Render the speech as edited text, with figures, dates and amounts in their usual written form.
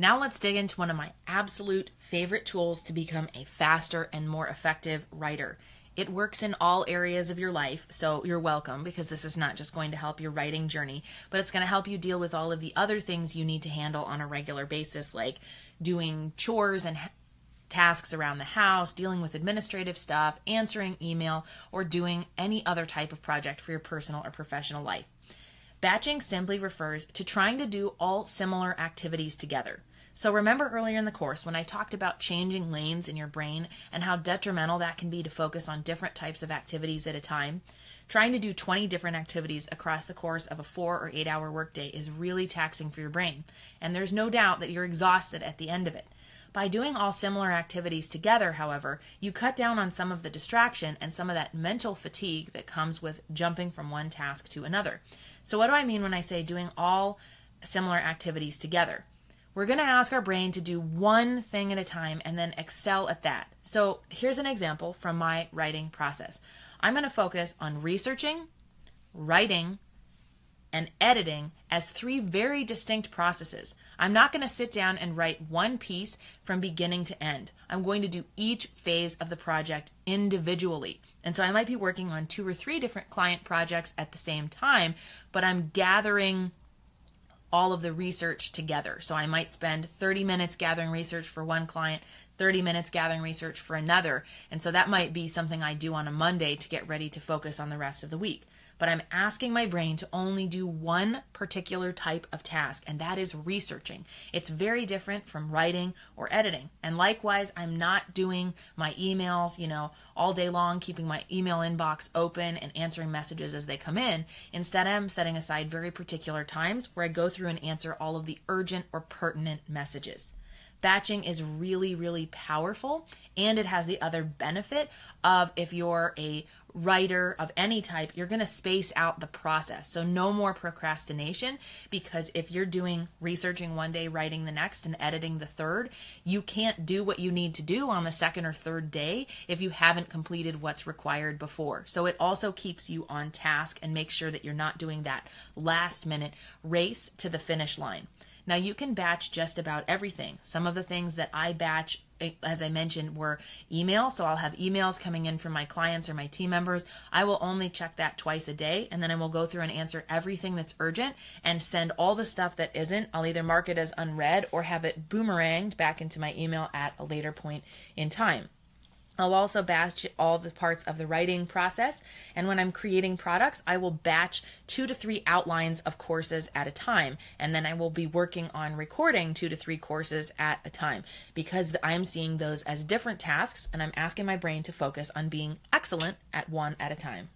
Now let's dig into one of my absolute favorite tools to become a faster and more effective writer. It works in all areas of your life, so you're welcome, because this is not just going to help your writing journey, but it's going to help you deal with all of the other things you need to handle on a regular basis, like doing chores and tasks around the house, dealing with administrative stuff, answering email, or doing any other type of project for your personal or professional life. Batching simply refers to trying to do all similar activities together. So remember earlier in the course when I talked about changing lanes in your brain and how detrimental that can be to focus on different types of activities at a time? Trying to do 20 different activities across the course of a 4 or 8 hour workday is really taxing for your brain, and there's no doubt that you're exhausted at the end of it. By doing all similar activities together, however, you cut down on some of the distraction and some of that mental fatigue that comes with jumping from one task to another. So what do I mean when I say doing all similar activities together? We're going to ask our brain to do one thing at a time and then excel at that. So here's an example from my writing process. I'm going to focus on researching, writing, and editing as 3 very distinct processes. I'm not going to sit down and write one piece from beginning to end. I'm going to do each phase of the project individually. And so I might be working on 2 or 3 different client projects at the same time, but I'm gathering all of the research together. So I might spend 30 minutes gathering research for one client, 30 minutes gathering research for another. And so that might be something I do on a Monday to get ready to focus on the rest of the week. But I'm asking my brain to only do one particular type of task, and that is researching. It's very different from writing or editing. And likewise, I'm not doing my emails, all day long, keeping my email inbox open and answering messages as they come in. Instead, I'm setting aside very particular times where I go through and answer all of the urgent or pertinent messages. Batching is really, really powerful, and it has the other benefit of, if you're a writer of any type, you're going to space out the process. So no more procrastination, because if you're doing researching one day, writing the next, and editing the third, you can't do what you need to do on the second or third day if you haven't completed what's required before. So it also keeps you on task and makes sure that you're not doing that last minute race to the finish line. Now, you can batch just about everything. Some of the things that I batch, as I mentioned, were email. So I'll have emails coming in from my clients or my team members. I will only check that twice a day, and then I will go through and answer everything that's urgent and send all the stuff that isn't. I'll either mark it as unread or have it boomeranged back into my email at a later point in time. I'll also batch all the parts of the writing process, and when I'm creating products, I will batch 2 to 3 outlines of courses at a time, and then I will be working on recording 2 to 3 courses at a time, because I'm seeing those as different tasks, and I'm asking my brain to focus on being excellent at one at a time.